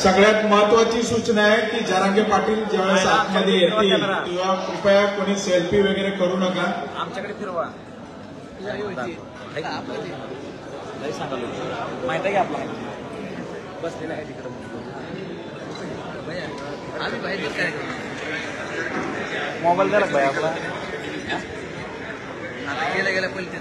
सगळ्यात महत्वाची सूचना आहे की जरांगे पाटील ज्यावेळेस आतमध्ये येतील तेव्हा कृपया कोणी सेल्फी वगैरे करू नका. आमच्याकडे फिरवा माहिती आहे की आपला बसलेला आहे तिकडे आम्ही बाहेर काय मोबाईल द्यायला भाई आपला आता गेला गेला पहिले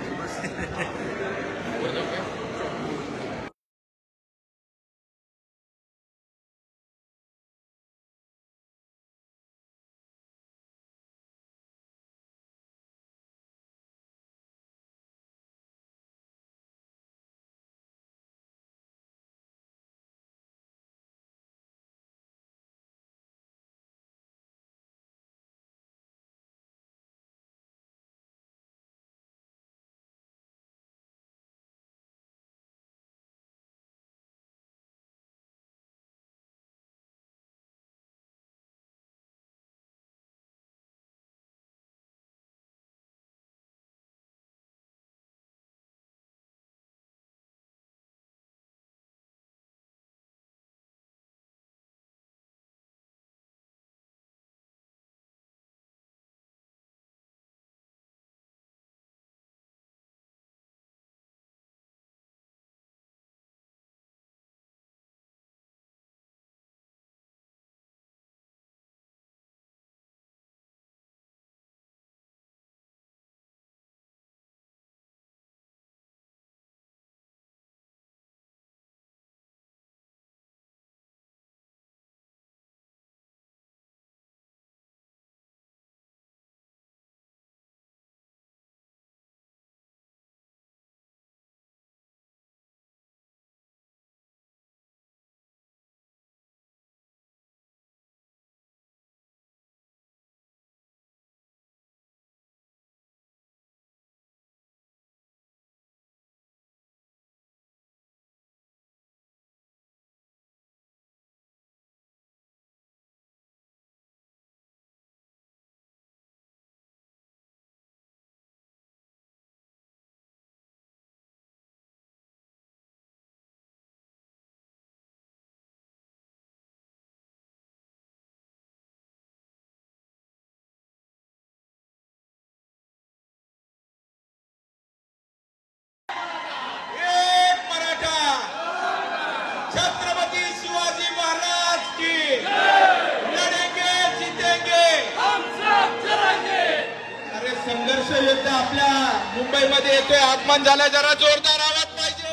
संघर्ष योद्धा आपल्या मुंबईमध्ये येतोय. आगमन झालं जरा जोरदार आवाज पाहिजे.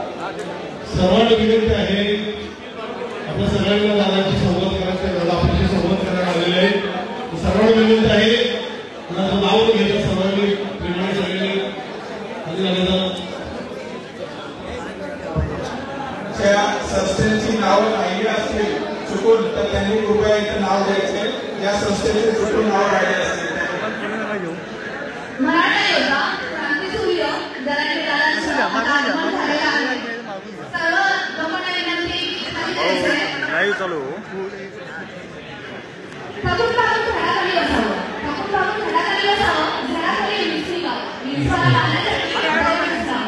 सर्वांना विनंती आहे आपल्या त्या संस्थेची नावं राहिली असतील चुकून तर त्यांनी कृपया इथं नाव द्यायचे. या संस्थेचे चुकून नाव राहिले असतील. मराठा योद्धा क्रांतीसूर्य जरांगे दादांचं आता आगमन झालेलं आहे. सर्व लोकांना विनंती खाली जायचंय. लाईव्ह चालू. थकून पाहून झाडाखाली बसावं. थकून पाहून झाडाखाली बसावं. झाडाखाली विसरीला विसरायला आणण्यासाठी दगड बसावं.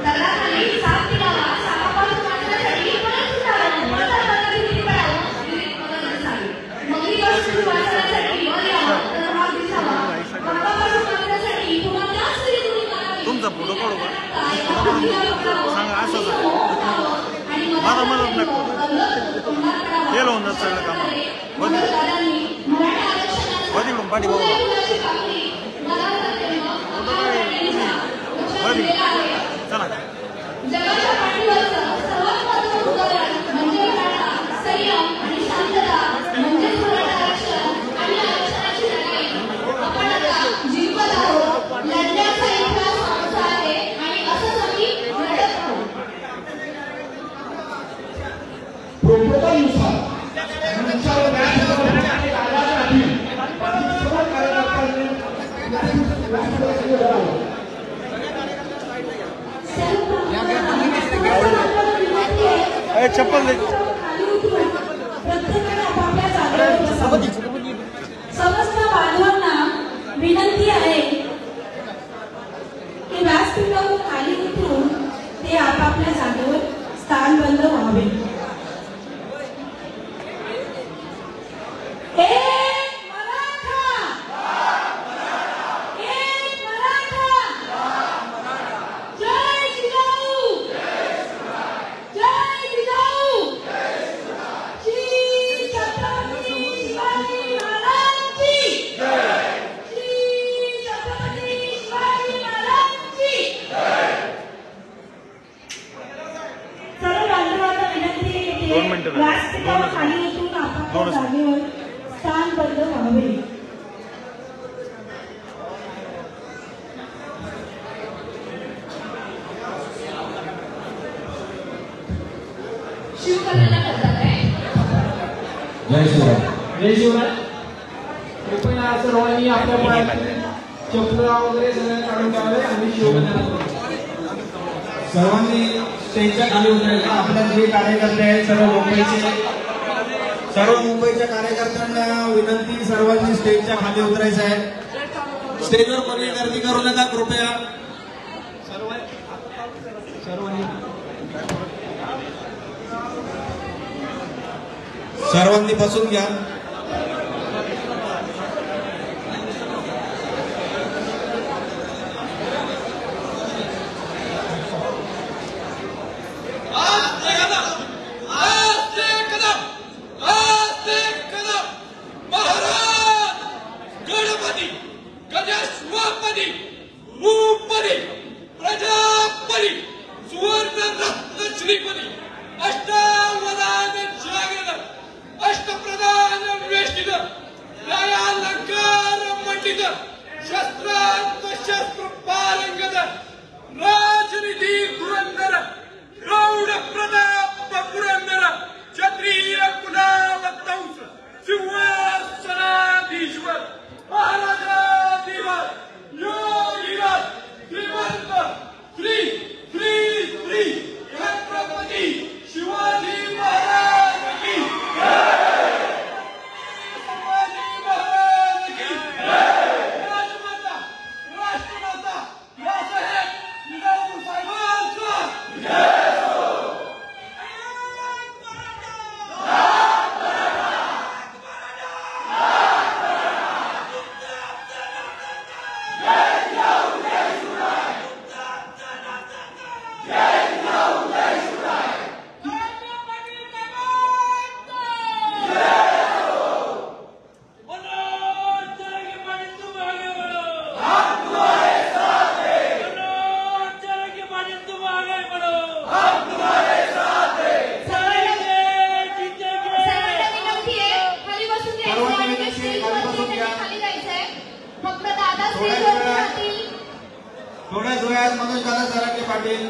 दगडाखाली साप टिकावा. सापापासून वाचण्यासाठी परत सुटावं. परत हाताला विहिरी पडावं. विहिरीत मगर नसावी. मगरीपासून वाचण्यासाठी वर यावं. तर भाग दिसावा. बाप्पापासून वाचण्यासाठी पुन्हा त्याच विहिरीतून काढावी. तुमचा फोटो काढू का? सांगा असं माझा मदत नको हे लावून जात सगळं काम वधीकडून पाठी बघू चला. जगाच्या पाठीवरचं सर्वात महत्त्वाचं उदाहरण म्हणजे मराठा संयम आणि शांतता म्हणजे मराठा आरक्षण आणि आरक्षणाची लढाई. आपण आता जिंकत आहोत. लढण्याचा इतिहास आमचा आहे आणि असंच आम्ही लढत आहोत. प्रोटोकॉलनुसार चप्पल दे. समस्त बांधवांना विनंती आहे की व्यासपीठावरून खाली उतरून ते आपापल्या जागेवर स्थानबद्ध व्हावे. खाली उतरून आपापल्या जागेवर स्थानबद्ध व्हावे. शिवकन्याला करतात आहे. जय शिवराय. जय शिवराय. कृपया सर्वांनी आपल्या पायात चपला वगैरे सगळं काढून द्यावे आणि शिवकन्याला सर्वांनी स्टेजच्या खाली उतरायचं. आपल्या जे कार्यकर्ते आहेत सर्व मुंबईच्या कार्यकर्त्यांना विनंती, सर्वांनी स्टेजच्या खाली उतरायचं आहे. स्टेजवर कोणी गर्दी करू नका कृपया. सर्वांनी बसून घ्या. शस्त्र पारंगत राजनीती धुरंधर प्रौढ प्रताप पुरंदर क्षत्रिय कुलावतंस सिंहासनाधीश्वर महाराजाधिराज योगीराज श्रीमंत श्री श्री श्री छत्रपती शिवाजी महाराज की थोड्याच वेळात मनोज दादा जरांगे पाटील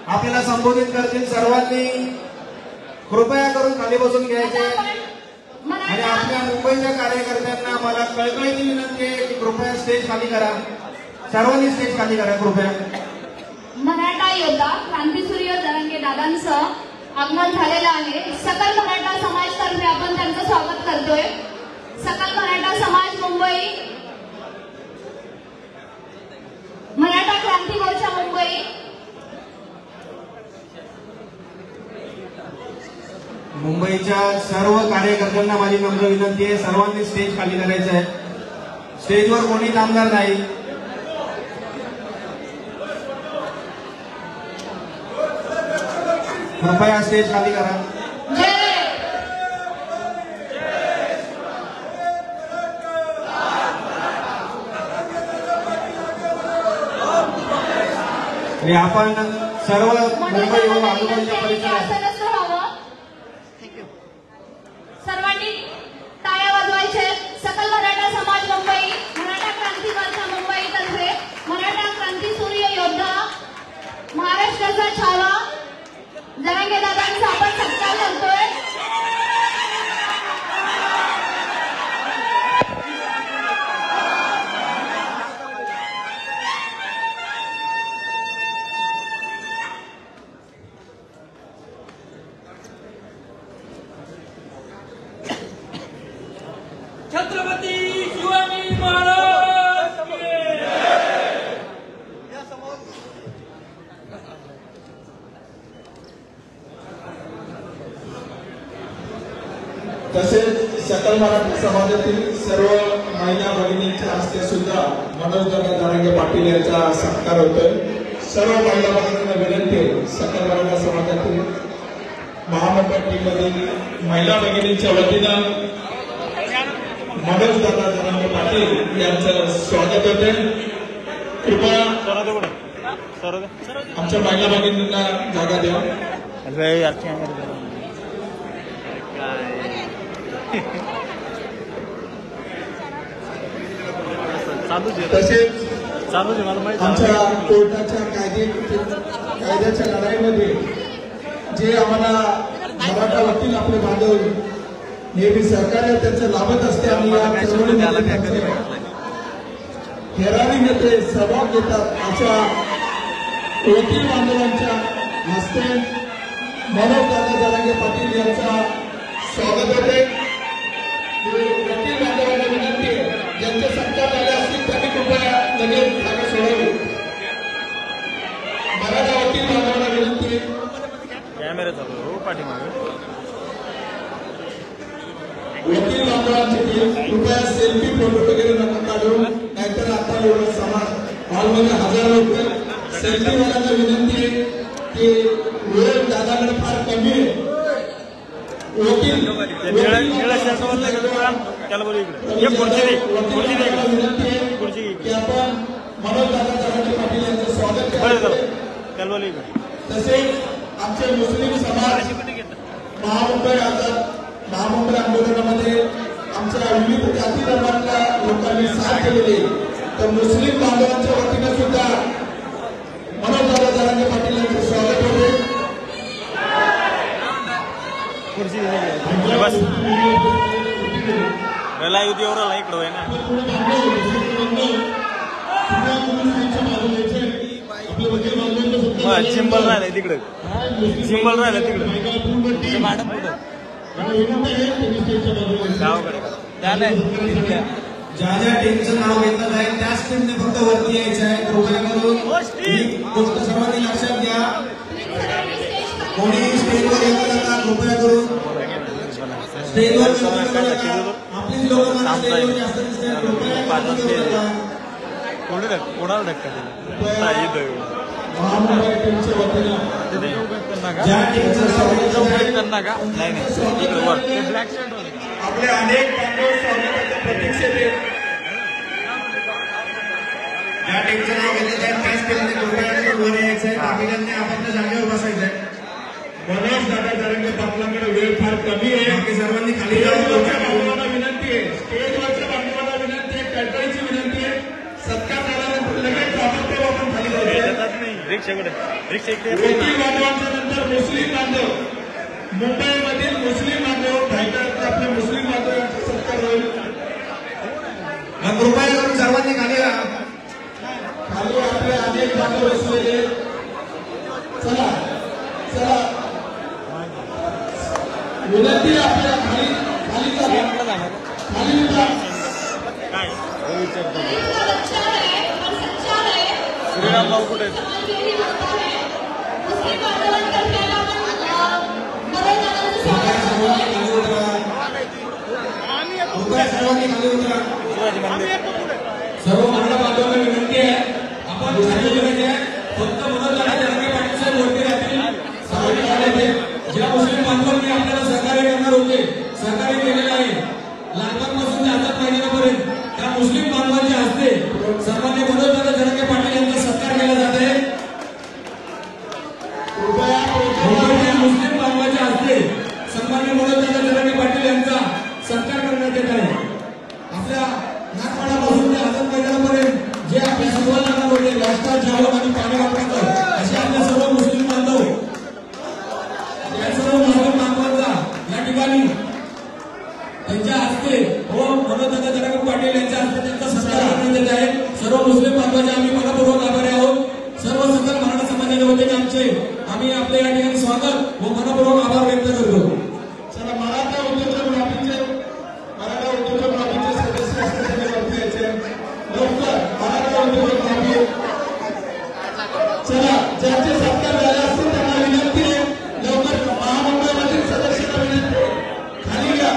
आपल्याला संबोधित करतील. सर्वांनी कृपया करून खाली बसून घ्यायचे आता आपण आणि मराठा आपल्या मुंबईच्या कार्यकर्त्यांना मला कळकळीची विनंती आहे की कृपया स्टेज खाली करा. सर्वांनी स्टेज खाली करा कृपया. मराठा योद्धा क्रांतीसूर्य जरांगे दादांचं आगमन झालेलं आहे. सकल मराठा समाजतर्फे आपण त्यांचं स्वागत करतोय. सकल मराठा समाज मुंबई, मराठा क्रांती मोर्चा मुंबई, मुंबईच्या सर्व कार्यकर्त्यांना माझी नम्र विनंती आहे, सर्वांनी स्टेज खाली करायचं आहे. स्टेजवर कोणी थांबणार नाही. कृपया स्टेज खाली करा. आणि आपण सर्व मुंबई व आजूबाजूच्या परिसरात सर्वांनी टाळ्या वाजवायचे. सकल मराठा समाज मुंबई, मराठा क्रांती मोर्चा मुंबई तर्फे मराठा क्रांती सूर्य योद्धा महाराष्ट्राचा छावा जरांगे दादांचा आपण सत्कार करतोय. छत्रपती शिवाजी महाराज की तसेच सकल मराठा समाजातील सर्व महिला भगिनींच्या हस्ते सुद्धा मनोजदादा जरांगे पाटील यांचा सत्कार होतोय. सर्व महिला भगिनींना विनंती आहे, सकल मराठा समाजातील महामंडळ टीममधील महिला भगिनींच्या वतीनं मनोजदादा जरांगे पाटील यांचं स्वागत होते. कृपया आमच्या महिला भगिनींना जागा द्या. तसेच आमच्या कोर्टाच्या कायद्याच्या लढाईमध्ये जे आम्हाला मराठा वकील आपले बांधव नेहमी सरकार त्यांचं लाभत असते आणि या चळवळीमध्ये हेरारी नेते सहभाग घेतात. अशा वकील बांधवांच्या हस्ते मनोजदादा जरांगे पाटील यांचा स्वागत होते. वकील बांधवांना विनंती आहे, ज्यांचे सत्कार झाले असतील त्यांनी कृपया लगेच जागा सोडावी. मराठा वकील बांधवांना विनंती आहे. वकील बांधवांची टीम कृपया सेल्फी फोटो वगैरे नका काढू, नाहीतर आता एवढा समाज हॉलमध्ये हजार लोक. सेल्फीवाल्यांना विनंती आहे की वेळ दादाकडे फार कमी आहे. वकील की आपण मनोजदादा जरांगे पाटील यांचं स्वागत करतो. तसेच आमचे मुस्लिम समाज महामुंबई आंदोलनामध्ये आमच्या विविध जाती धर्मातल्या लोकांनी साथ केलेली, तर मुस्लिम बांधवांच्या वतीनं सुद्धा मनोजदादा जरांगे पाटील यांचं स्वागत होते. सिंबल राहिलाय तिकडे, सिंबल राहिला तिकडे ज्या ज्या टीमचं नाव घेतलं जाईल त्याच टीमने फक्त वरती यायचं आहे. कृपया करून ही गोष्ट सर्वांनी लक्षात घ्या. कोणी स्टेजवर येऊ नका. कृपया करून स्टेजवर आपलीच लोक स्टेजवर जास्त दिसते. कोणाला धक्का महामुंबई टीमच्या वतीनं ज्या टीमचं त्यांना का नाही आपले अनेक बांधव स्वागताच्या प्रतीक्षेत आहेत. ज्या टीमचं नाव घेतलं जाईल त्याच टीमने कृपया करून वर यायचं आहे. बाकीच्यांनी आपापल्या जागेवर बसायचं आहे. मनोजदादा जरांगे पाटलांकडे वेळ फार कमी आहे. बाकी सर्वांनी खाली स्टेजवरच्या बांधवांना विनंती आहे, स्टेजवरच्या बांधवांना विनंती आहे, कळकळीची विनंती आहे. सत्कार झाल्यानंतर लगेच ताबडतोब आपण खाली जायचं. रिक्षा वकील बांधवांच्या नंतर मुस्लिम बांधव मुंबईमधील मुस्लिम बांधव भाईकात आपले मुस्लिम बांधव यांचा सत्कार होईल. कृपया करून सर्वांनी खाली खाली आपले अनेक बांधव बसलेले. चला चला विनंती आपल्या खाली खाली चला खाली उतरा. श्रीरामभाऊ कुठे सर्वांनी खाली उतरा. शिवाजी मंदिर सर्व मराठा बांधवांना विनंती आहे आपण खाली उतरायचे आहे. फक्त मनोज जरांगे पाटील साहेब वरती राहतील. सर्वांनी खाली ज्या मुस्लिम बांधवांनी आपल्याला सहकार्य करणार होते सहकार्य केलेलं आहे लहानपणापासून ते आझाद मैदानापर्यंत त्या मुस्लिम बांधवांच्या हस्ते सर्वांनी मनोज जरांगे पाटील यांचा सत्कार केला जात आहे. मुंबईतील मुस्लिम बांधवांच्या हस्ते सन्माननीय मनोज जरांगे पाटील यांचा सत्कार करण्यात येत आहे. आपल्या नागपाडापासून ते आझाद मैदानापर्यंत जे आपल्या सर्वांना होते राष्ट्रात जवान आणि पाणी वापरतात असे आपले सर्व मुस्लिम बांधव या सर्व मुस्लिम बांधवांचा या ठिकाणी त्यांच्या हस्ते व मनोज जरांगे पाटील यांच्या हस्ते त्यांचा सत्कार करण्यात येत आहे. सर्व मुस्लिम बांधवांचे आम्ही मनपूर्वक आभारी आहोत. सर्व सकल मराठा समाजाच्या वतीने आम्ही आपल्या या ठिकाणी स्वागत व मनपूर्वक आभार व्यक्त करतो. चला मराठा उद्योजक लॉबीचे सदस्य असलेले वरती यायचे लवकर. मराठा उद्योजक लॉबी चला ज्यांचे सत्कार झाले असतील त्यांना विनंती आहे लवकर महामंडळातील सदस्यांना विनंती खाली घ्या.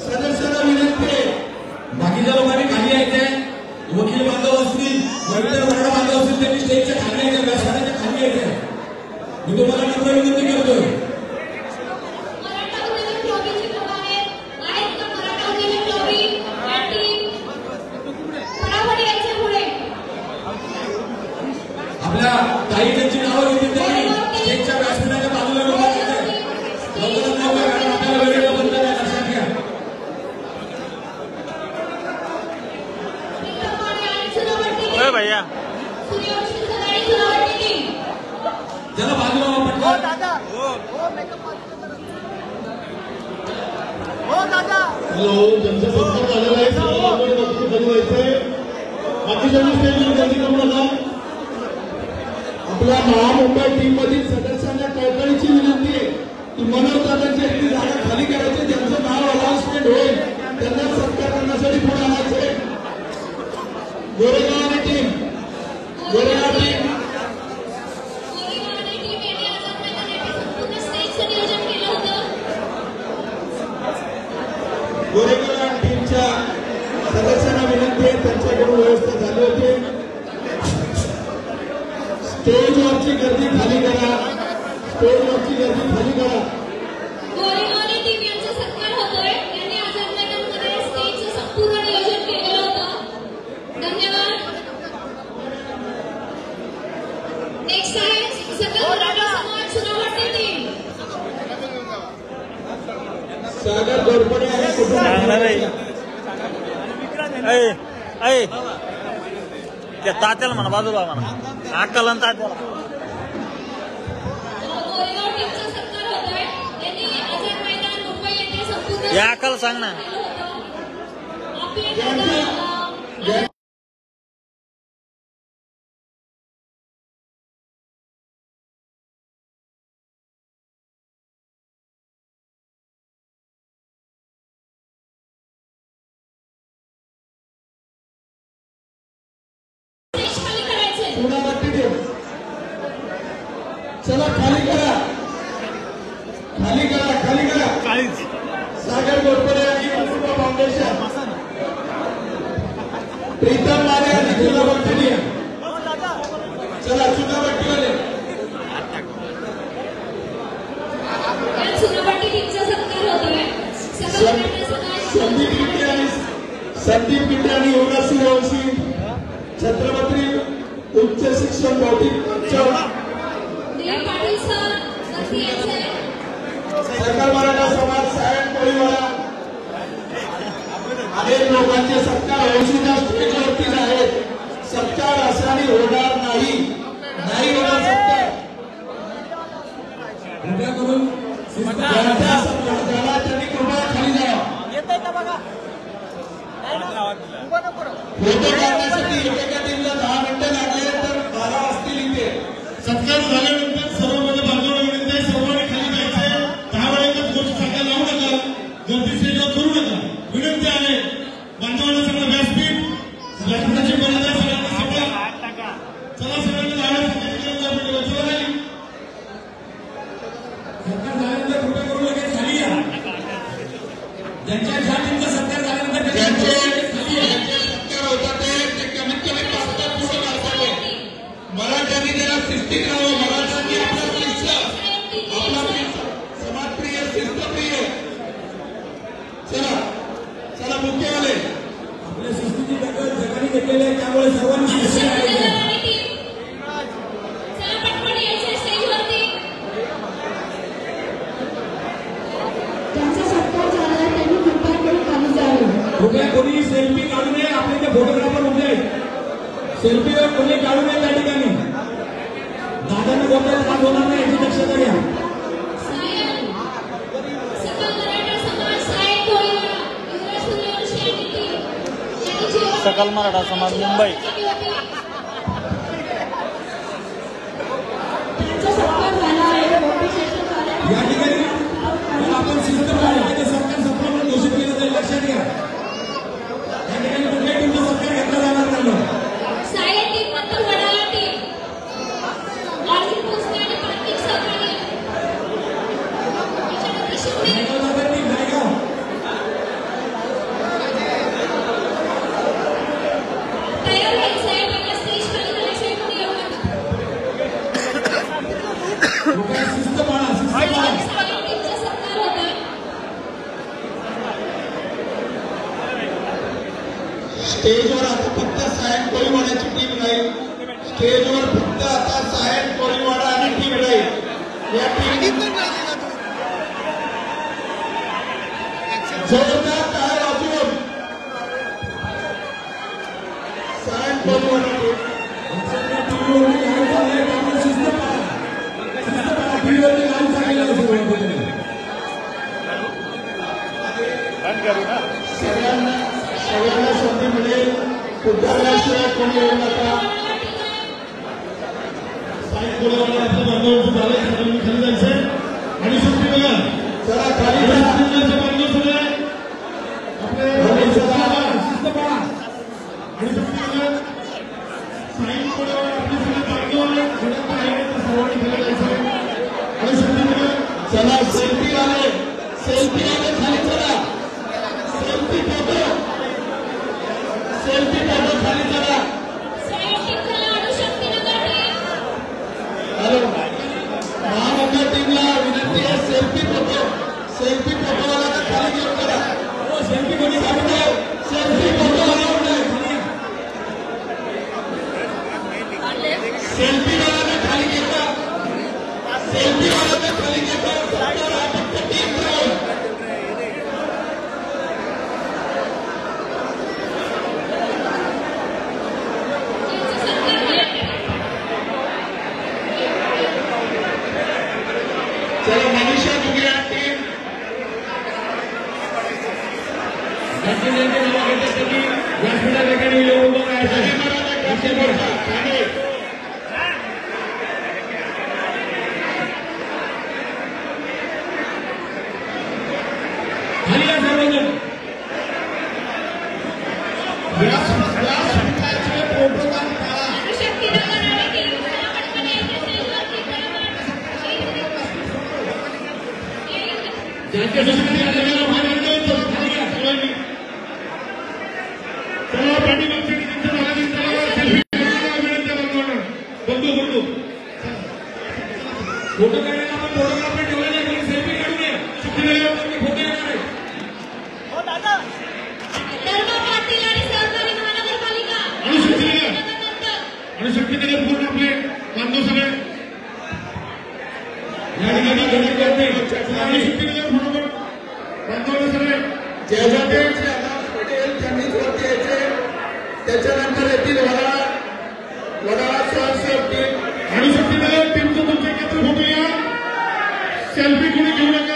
सदस्यांना विनंती आहे बाकीच्या लोकांनी खाली यायचे. वकील बांधव असतील वकील मराठा बांधव असतील त्यांनी स्टेजच्या खाली यायचे व्यासपीठाच्या खाली यायचे. मी तुम्हाला नम्र विनंती करतोय. आपल्या काही त्यांची नावं घेतली त्यांनी स्टेजच्या व्यासपीठाच्या बाजूला लवकरात लवकर कारण आपल्याला वेळेला बंद नाही लक्षात घ्या. होय भैया त्याला बाजूला वापरतो. हॅलो ज्यांचं सत्कार झालेलं आहे खाली व्हायचंय. बाकीच्या स्टेजवर गर्दी करू नका. आपल्या महामुंबई टीम मधील सदस्यांना कळकळीची विनंती आहे की मनोज दादांची एक जागा खाली करायची. ज्यांचं नाव अनाउन्समेंट होईल त्यांना सत्कार करण्यासाठी पुढे आणायचे. गोरेगाव आणि टीम गोरेगाव टीम गोरेगाव टीमच्या सदस्यांना विनंती आहे त्यांच्याकडून व्यवस्था झाली होती. स्टेजवरची गर्दी खाली करा. स्टेजवरची गर्दी खाली करा. गोरेगावने टीम यांचा सत्कार होतोय. यांनी आझाद मैदानामध्ये स्टेजचं संपूर्ण नियोजन केलेलं होतं. धन्यवाद. नेक्स्ट आहे सकल मराठा समाज सुनावणी टीम. सागर गोरपडे आणि कुटुंब त्या तात्याला म्हणा बाजूला म्हणा अक्काला आणि तात्याला गोरेगाव टीमचा सत्कार होतोय. यांनी आझाद मैदान मुंबई येथे संपूर्ण या अक्काला सांग ना. आपले चला खाली करा. खाली करा. खाली करा. सागर गोरपडे आणि कुटुंब फाउंडेशन प्रीतम माने आणि चुनाभट्टी. चला चुनाभट्टीवाले चुनाभट्टी टीमचा सत्कार होतोय. सकल मराठा समाज संदीप गिटे आणि योगा सूर्यवंशी छत्रपती उच्च शिक्षण भौतिक पाटील सर वरती यायचे. सकल मराठा समाज साहेब कोळीवाला अनेक लोकांचे सत्कार हौशीच्या स्टेजवरतीच आहेत. सत्कार असानी होणार नाही होणार सत्कार. कृपया करून ज्याला त्यांनी कृपया खाली जावा. फोटो काढण्यासाठी एकेका टीमला 10 मिनिटं लागले तर 12 असतील इथे. सत्कार झाल्यानंतर सर्व माझ्या बांधवांना विनंती आहे, सर्वांनी खाली जायचे. 10 वेळेला गोष्ट सांगायला लावू नका, गर्दी स्टेजवर करू नका. विनंती आहे बांधवांना सगळं व्यासपीठ व्यासपीठाची मर्यादा सगळ्यांना सांगा. चला सगळ्यांना जायला सांगायची गरज नाही पडली. चला खाली. सत्कार झाल्यानंतर कृपया करू लगेच खाली या. ज्यांच्या ज्या टीमचा सत्कार झाल्यानंतर ज्यांचे सत्कार होतात ते कमीत कमी 5 पुढे काढतात. मराठ्यांनी जरा शिस्तीत राहावं. मराठ्यांनी आपला शिस्त समाजप्रिय शिस्तप्रिय. चला चला मुख्यवाले आपल्या शिस्तीची दखल जगाने घेतलेली आहे, त्यामुळे सर्वांनी शिस्त पाळायची आहे. चला पटपट यायचे स्टेजवरती. ज्यांचा सत्कार झाला त्यांनी कृपया करून खाली जावे. कृपया कोणी सेल्फी काढू नये. आपले जे फोटोग्राफर उभे आहेत सेल्फीवर कोणी काढू नये त्या ठिकाणी. दादांना बोलताना हात होणार नाही याची दक्षता घ्या. सकल मराठा समाज मुंबई. त्यांचा सत्कार झाला आहे. मोटिवेशन झालं. या ठिकाणी आपण शिस्त पाळली सत्कार संपूर्ण घोषित केलं जाईल, लक्षात घ्या. या ठिकाणी कुठल्याही टीमचा सत्कार घेतला जाणार नाही. सायन टीम नंतर वडाला टीम ऑर्जिन भोसले आणि प्रतीक सहकारी. त्याच्यानंतर शिवने नायगाव टीम नायगाव. तयार व्हायचं आहे. पहिला स्टेज खाली झाल्याशिवाय कोणी येऊ नका. कृपया शिस्त पाळा, शिस्त पाळा. सायन टीमचा सत्कार होतोय. स्टेजवर आता फक्त सायन कोळीवाड्याची टीम राहील. स्टेजवर फक्त आता सायन कोळीवाडा आणि टीम राहील. या टीम जोरदार टाळ्या वाजवून सायन कोळीवाडा टीम. आमच्या टीव्हीवरती लाईव्ह चाललंय, त्यामुळे शिस्त पाळा. शिस्त पाळा. टीव्हीवरती लाईव्ह चाललेलं आहे सगळं. सगळ्यांना संधी मिळेल. उद्धारल्याशिवाय कोणी येऊ नका. साईड बोलावलं आपल्या बांधवांचं झालंय. सगळ्यांनी खाली जायचंय आणि सुट्टी बघा. चला खाली जा. बांधव सगळे आपले शिस्त पाळा आणि सुट्टी बघा. साईड बोलावलं आपले सगळे बांधव घडत आहे तर सर्वांनी खाली जायचंय आणि सुट्टी बघा. चला सेल्फी आले खाली चला. सेल्फी फोटो खाली चला. सायन टीमला अणुशक्तीनगर टीम. हॅलो महानगर टीमला विनंती आहे सेल्फी फोटोवाला खाली घेऊन चला. सेल्फी कोणी काढू नये. सेल्फी फोटोवाला सेल्फीवाला खाली घेता. सेल्फीवाला खाली घेता. टीम राहील. चला मनीषा दुगे टीम. ज्यांचे नाव घेतात त्यांनी व्यासपीठा ठिकाणी येऊन उभं राहायचं. खाली या सर्वजण. व्यासपीठाचे प्रोटोकॉल पाळा. अणुशक्तीनगर आणि टीम. चला पटपट यायचे स्टेजवरती. ज्यांचे सत्कार झालेले बाहेर आणले होते, खाली या सर्वांनी. चला पाठीमागच्या टीमचं झालं सेल्फी विनंती बांधवांना. बंधू फोटो काढायला आपण फोटोग्राफर ठेवले नाही, कोणी सेल्फी काढू नये. सुट्टी दिल्यावर कोणी फोटो येणार आहे. धर्म पाटील आणि सहकारी महानगरपालिका. अणुशक्तीनगर पूर्ण आपले बांधव सगळे या ठिकाणी घटक करते. अणुशक्तीनगर बरोबर बांधव सगळे जयजादेवचे अनाथ पटेल त्यांनीच वरती यायचे. त्याच्यानंतर येथील वडाळा स्वयंसेवक टीम. अणुशक्तीनगर टीमचं तुमच्या एकत्र फोटो या. सेल्फी कोणी घेऊ नका.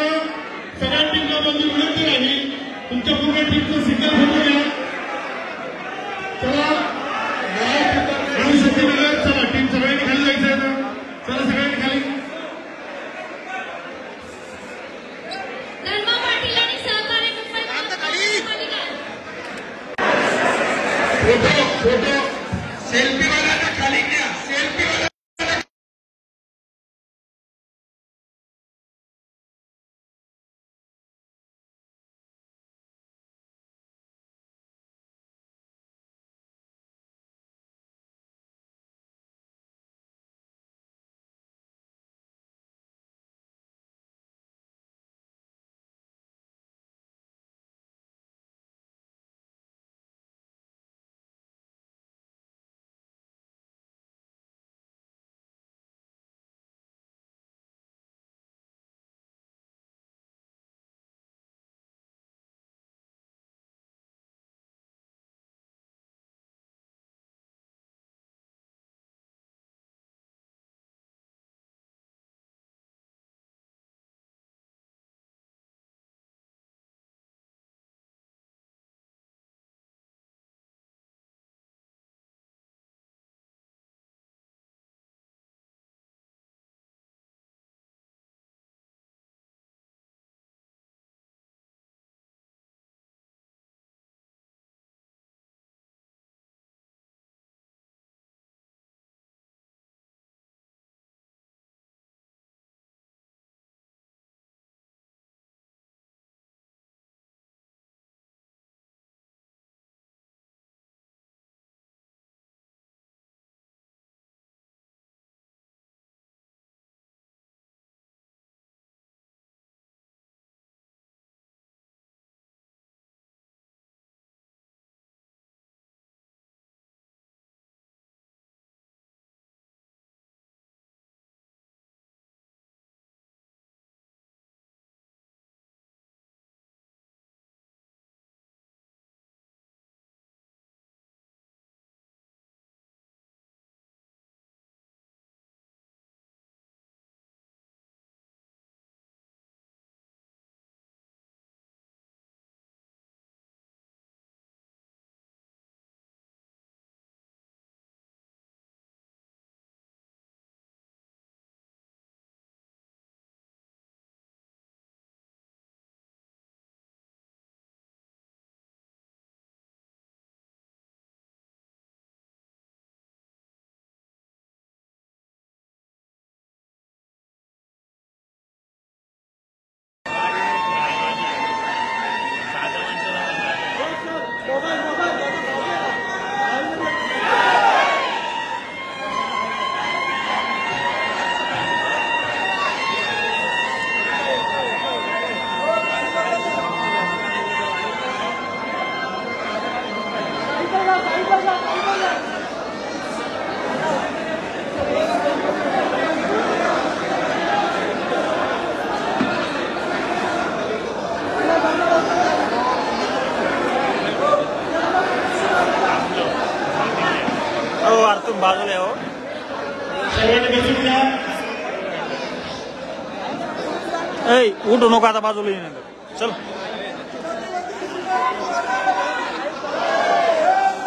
ऐ उठू नको आता बाजूला येईन चल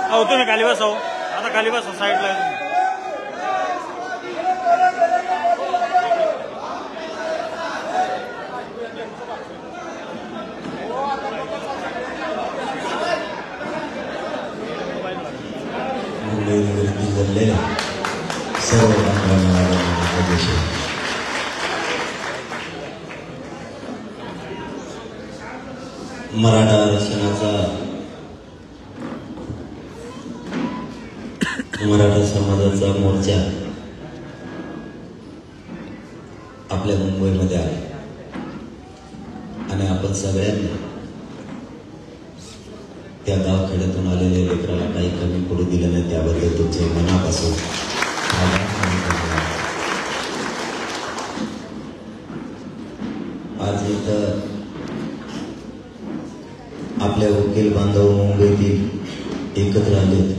अहो तुम्ही खाली बसा हो आता खाली बसा साईडला सर्व मराठा आरक्षणाचा मराठा समाजाचा मोर्चा आपल्या मुंबईमध्ये आला आणि आपण सगळ्यांनी त्या गावखेड्यातून आलेल्या लेकराला काही कमी पडू दिलं नाही त्याबद्दल तुमचे मनापासून आज इथं आपल्या वकील बांधव मुंबईतील एकत्र आलेत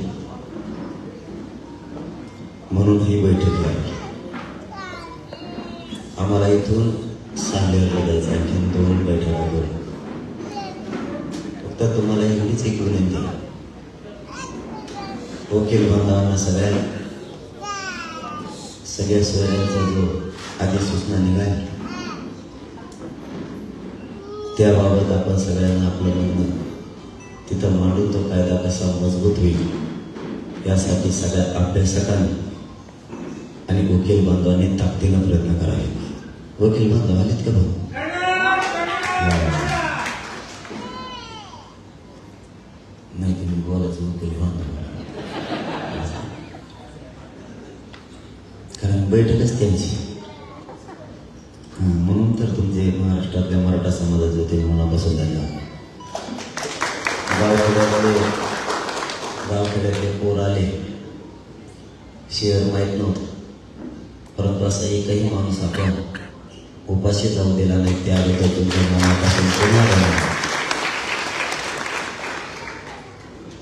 म्हणून ही बैठक आहे. आम्हाला इथून सांगलीला जायचं आणखी 2 बैठका करू. फक्त तुम्हाला एवढीच एक विनंती वकील बांधवांना सगळ्या सोयऱ्यांचा जो अधिसूचना निघाली त्याबाबत आपण सगळ्यांना आपलं म्हणणं तिथं मांडून तो कायदा कसा मजबूत होईल यासाठी सगळ्या अभ्यासकांनी आणि वकील बांधवांनी ताकदीनं प्रयत्न करावे. वकील बांधव आलेत का भाऊ? नाही तुम्ही बोलायचं वकील बांधव कारण बैठकच त्यांची म्हणून तर तुमचे महाराष्ट्रातल्या मराठा समाजाचे होते मनापासून त्यांना गावखेड्यातले पोर आले शहर माहीत नव्हतं परंतु असा एकही माणूस आपण उपाशी जाऊ दिला नाही त्याबद्दल तुमच्या मनापासून पूर्ण धन्यवाद.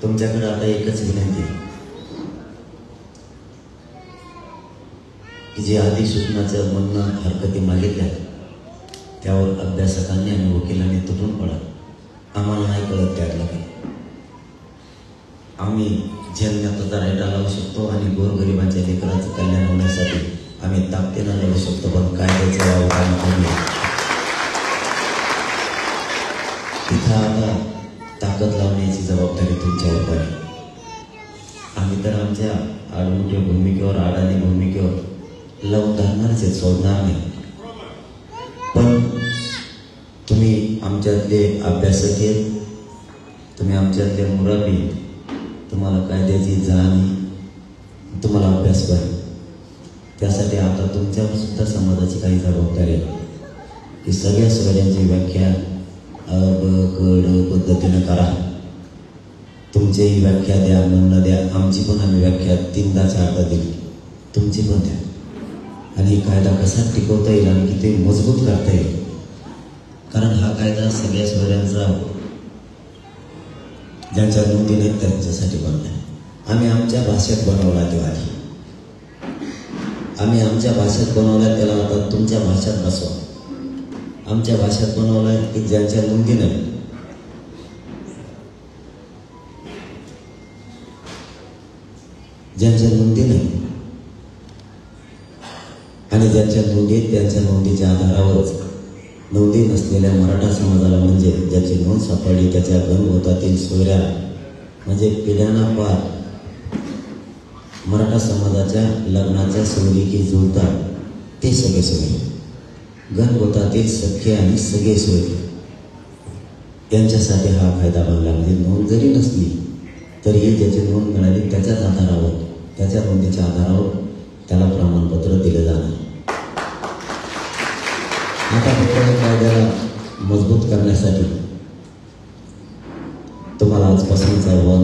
तुमच्याकडे आता एकच विनंती की जे अधिसूचनाचं म्हणणं हरकती मागितल्या त्यावर अभ्यासकांनी आणि वकिलांनी तुटून पडा. आम्हाला नाही कळत त्यातलं काही. आम्ही झेलण्याचा रायडा लावू शकतो आणि गोरगरिबांच्या लेकरांचं कल्याण होण्यासाठी आम्ही ताकदीनं लढू शकतो पण कायद्याचं आव्हान कमी तिथं आता ताकद लावण्याची जबाबदारी तुमच्यावर आहे. आम्ही तर आमच्या आडमुठ्या भूमिकेवर अडाणी भूमिकेवर लावून धरणारच आहे सोडणार नाही पण तुम्ही आमच्यातले अभ्यासक आहेत तुम्ही आमच्यातले मुरब्बी तुम्हाला कायद्याची जाण तुम्हाला अभ्यास पाहिजे त्यासाठी आता तुमच्या सुद्धा समाजाची काही जबाबदारी आहे की सगळ्या सोयऱ्यांची व्याख्या पद्धतीनं करा. तुमचीही व्याख्या द्या म्हणणं द्या आमची पण आम्ही व्याख्या 3दा 4दा दिली तुमची पण द्या आणि कायदा कसा टिकवता येईल आणि किती मजबूत करता येईल कारण हा कायदा सगळ्या सोयऱ्यांचा ज्यांच्या नोंदी नाहीत त्यांच्यासाठी बनलाय. आम्ही आमच्या भाषेत बनवला तेव्हा आम्ही आमच्या भाषेत बनवलाय त्याला आता तुमच्या भाषेत बसवा. आमच्या भाषेत बनवलाय की ज्यांच्या नोंदी नाही ज्यांच्या नोंदी नाही आणि ज्यांच्या नोंदी त्यांच्या नोंदीच्या आधारावरच नोंदी नसलेल्या मराठा समाजाला म्हणजे ज्याची नोंद सापडली त्याच्या गणगोतातील सोयऱ्या म्हणजे पिढ्यांना पार मराठा समाजाच्या लग्नाच्या सोयरीकी जुळतात ते सगळे सोयरे गणगोतातील सख्खे आणि सगळे सोयरे यांच्यासाठी हा कायदा बनला. म्हणजे नोंद जरी नसली तरीही ज्याची नोंद मिळाली त्याच्याच आधारावर त्याच्या नोंदीच्या आधारावर त्याला प्रमाणपत्र दिलं जाणार. आता फक्त कायद्याला मजबूत करण्यासाठी तुम्हाला आजपासूनच आव्हान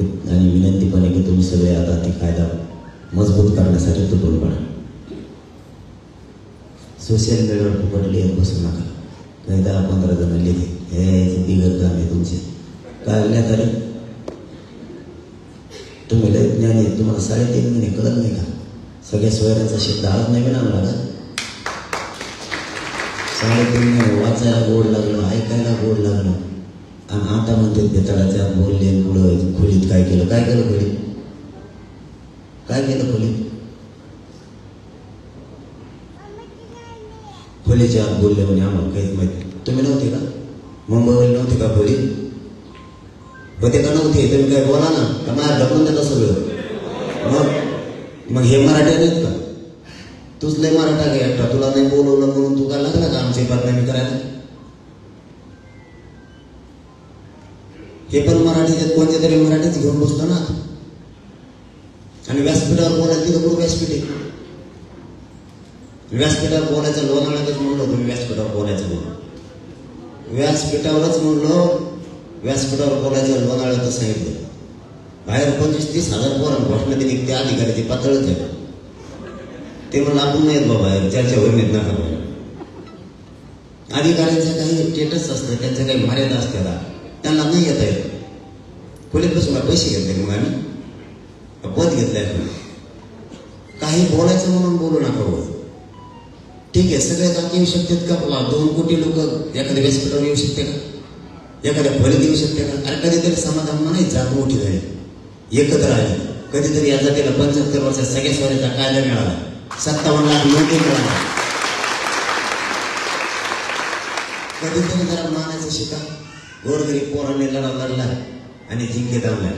आणि विनंती पण आहे की तुम्ही सगळे आता ती कायदा मजबूत करण्यासाठी तुटून पडा. सोशल मीडियावर फुकट लिहित बसू नका. कायदा 15 जण लिहिले हे बिगर काम आहे तुमचे काय तरी तुम्ही लय ज्ञान आहे तुम्हाला 3.5 महिने कळत नाही का सगळ्या सोयऱ्यांचा शब्द आळत नाही ना मला 3.5 वाचायला गोड लागलं, ऐकायला गोड लागलं. आणि आता म्हणते बेताळाच्या बोलले पुढं खोलीत काय केलं खोलीत? काय केलं खोलीत? खोलीच्या आत बोलले म्हणे आम्हाला काहीच माहिती. तुम्ही नव्हते का? मुंबईवाले नव्हते का खोलीत? होते का नव्हते? तुम्ही काय बोला ना, का मला ढकलून देता सगळं? मग हे मराठी नाहीत का? तूच लय मराठा घे एकटा, तुला नाही बोलवलं म्हणून तू काय लागला का आमची बदनामी करायला? हे पण मराठीचे कोणते तरी मराठीच घेऊन बसतो ना. आणि व्यासपीठावर बोलायचं तिथं कुठं व्यासपीठ आहे? व्यासपीठावर बोलायचं लोणावळ्यातच म्हणलो तुम्ही, व्यासपीठावर बोलायचं म्हणून व्यासपीठावरच म्हणलो, व्यासपीठावर बोलायचं लोणावळ्यातच सांगितलं. बाहेर 25-30 हजार पोरं घोषणा दिली, त्या अधिकाऱ्याची पातळच आहे. ते म्हणलं आपण नाहीत बाबा चर्चा होईल नाहीत नका. अधिकाऱ्यांचं काही स्टेटस असतं, त्यांच्या काही मर्यादा असतात, त्यांना नाही येता येत. खोलीत बसून पैसे घेतले मग आम्ही पद घेतलंय. काही बोलायचं म्हणून बोलू नका हो. ठीक आहे, सगळे जाती येऊ शकतात का? 2 कोटी लोक एखाद्या व्यासपीठावर येऊ शकते का? एखाद्या खोलीत येऊ शकते का? अरे कधीतरी समाधान नाही, जात मोठी झाली, एकत्र आली. कधीतरी या जातीला 75 वर्षात सगळ्या स्वाऱ्याचा कायदा मिळाला, 57 लाख नोंदी मिळाला. कधीतरी जरा मानायचं शिका. गोरगरीब पोरांनी लढला आणि जिंके दामला.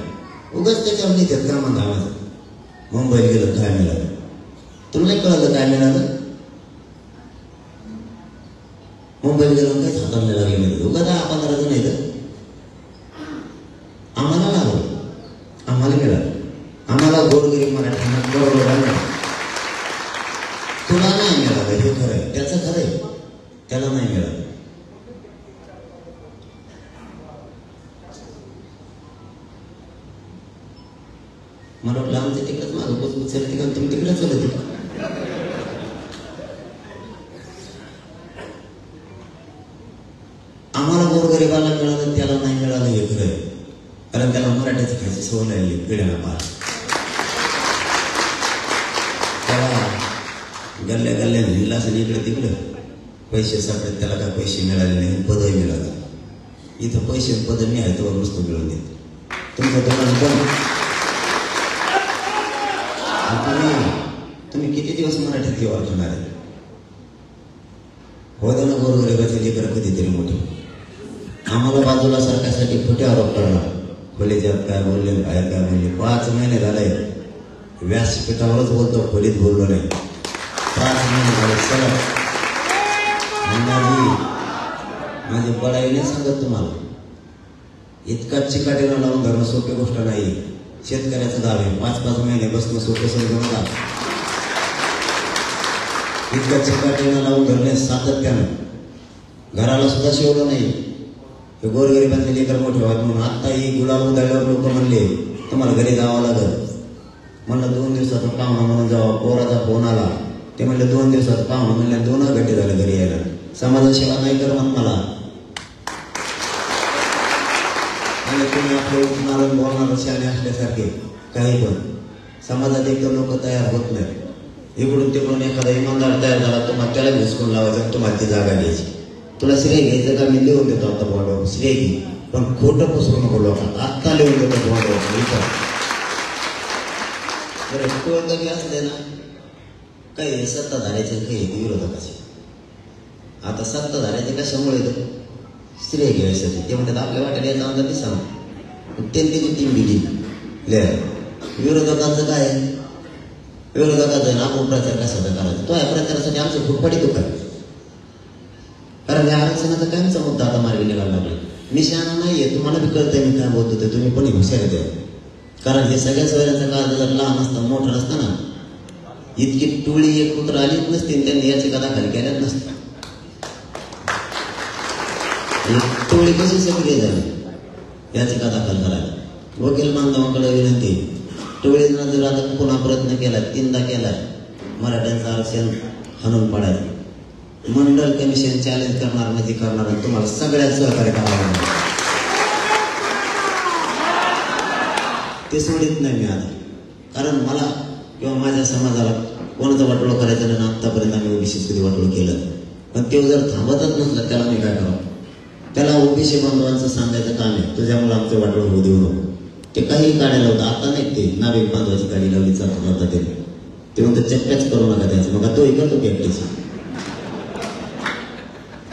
उगाच त्याच्यावर नाही त्यात कामात आवाज. मुंबईत गेलं काय मिळालं? तुला नाही कळलं काय मिळालं? मुंबईत गेलो काहीच हाताला नाही लागले नाही. उगा 10-15 जण येतं. आम्हाला लागलं, आम्हाला मिळालं. आम्हाला गोरगरीब मराठ्यांना बरोबर आलं. तुला नाही मिळालं हे खरं आहे, त्याचं खरं आहे, त्याला नाही मिळालं. मला वाटलं आमच्या तिकडेच माझं पोचपोच चालते का तुम्ही तिकडेच चालत का? आम्हाला गोरगरिबाला मिळालं, त्याला नाही मिळालं हे खरं आहे. कारण त्याला मराठ्याची खायची सवय लागली पिढ्याला पार. त्याला गल्ल्या गल्ल्या हिंडला असं इकडे तिकडं पैसे सापडत, त्याला काय पैसे मिळाले नाही, पदही मिळालं. इथं पैसे पद नाही आहे तर नुसतं मिळून देत. तुमचं दुकान पण तुम्ही किती दिवस मराठीत किंवा ठेवणार आहे? होतं ना गोरगरिबाचे लेकर कधीतरी मोठे. आम्हाला बाजूला सरकारसाठी खोटे आरोप करणार. खोलीच्यात काय बोलले, बाहेर काय बोलले. 5 महिने झाले व्यासपीठावरच बोलतो, खोलीत बोललो नाही. 5 महिने झाले सलग. माझी बळाई नाही सांगत तुम्हाला. इतका चिकाटीला लावून धरणं सोपी गोष्ट नाही. शेतकऱ्याचं गाव आहे, 5-5 महिने बसणं सोपं समजून नका. इतका चिकाटीला लावून धरणे सातत्यानं. घराला सुद्धा शिवलं नाही. हे गोरगरिबांचे लेकर मोठे व्हावे म्हणून. आता ही गुलाब उधळल्यावर लोक म्हणले तुम्हाला घरी जावं लागल. म्हणलं 2 दिवसात पाहुणा म्हणून जावं. पोराचा फोन आला, ते म्हणले 2 दिवसात पाहुणा म्हणले. 2 घंटे झाले घरी यायला. समाजा सेवा नाही कर म्हण मला. आणि तुम्ही आपले उठणार बोलणार शाने असल्यासारखे काही पण समाजात एकदम लोक तयार होत नाही. इकडून तिकडून एखादा इमानदार तयार झाला, तुम्हाला त्याला घुसकून लावायचं, तुम्हाला ती जागा घ्यायची. तुला श्रेय घ्यायचं का? मी लिहून देतो आता बोर्डावर श्रेय घे, पण खोटं पसरू नको लोकांना. आत्ता लिहून देतो बोर्डावर. कधी असले ना काही सत्ताधाऱ्याचे काही विरोधकाचे. आता सत्ताधाऱ्याचे कशामुळे येतं? श्रेय घ्यायसाठी. ते म्हणतात आपल्या वाट्याला याचा अंदाज दिसा ना, त्यांची टीम बिटी लिहा. विरोधकांचं काय आहे? विरोधकाचा आपण प्रचार कशाचा करायचा? तो या प्रचारासाठी आमचं फुटपाटी दुकान. कारण या आरक्षणाचा कायमचा मुद्दा आता मार्गी निघायला लागला. मी शहाणा नाहीये, तुम्हाला बी कळतंय मी काय बोलतो ते. तुम्ही पण हुशार द्या. कारण हे सगळ्या सोयऱ्यांचा काळ जर लहान असतं मोठं नसतं ना, इतकी टोळी एक पुत्र आलीच नसती, त्यांनी याची कदा खाली केल्याच नसतं. टोळी कशी सक्रिय झाली याचिका दाखल करायला. वकील बांधवांकडे विनंती, टोळीनं जर आता पुन्हा प्रयत्न केला, 3दा केलाय मराठ्यांचं आरक्षण हाणून पाडायचं, मंडल कमिशन चॅलेंज करणार म्हणजे करणार. तुम्हाला सगळ्यात सहकार्य करावं लागेल. ते सोडित नाही मी आता. कारण मला किंवा माझ्या समाजाला कोणाचं वाटोळं करायचं नाही. आत्तापर्यंत आम्ही ओबीसी सुद्धा वाटोळं केलं. पण ते जर थांबतच नसलं त्याला मी काय करावं? त्याला ओबीसी बांधवांचं सांगायचं काम आहे, तुझ्यामुळे आमचं वाटोळ होऊ देऊ नको. ते काही गाड्या लावतात, आता नाही ते नाविक बांधवाची गाडी लावली जातात ते म्हणतात चक्क्याच करू नका त्याचं. मग तो करतो की एकट्याची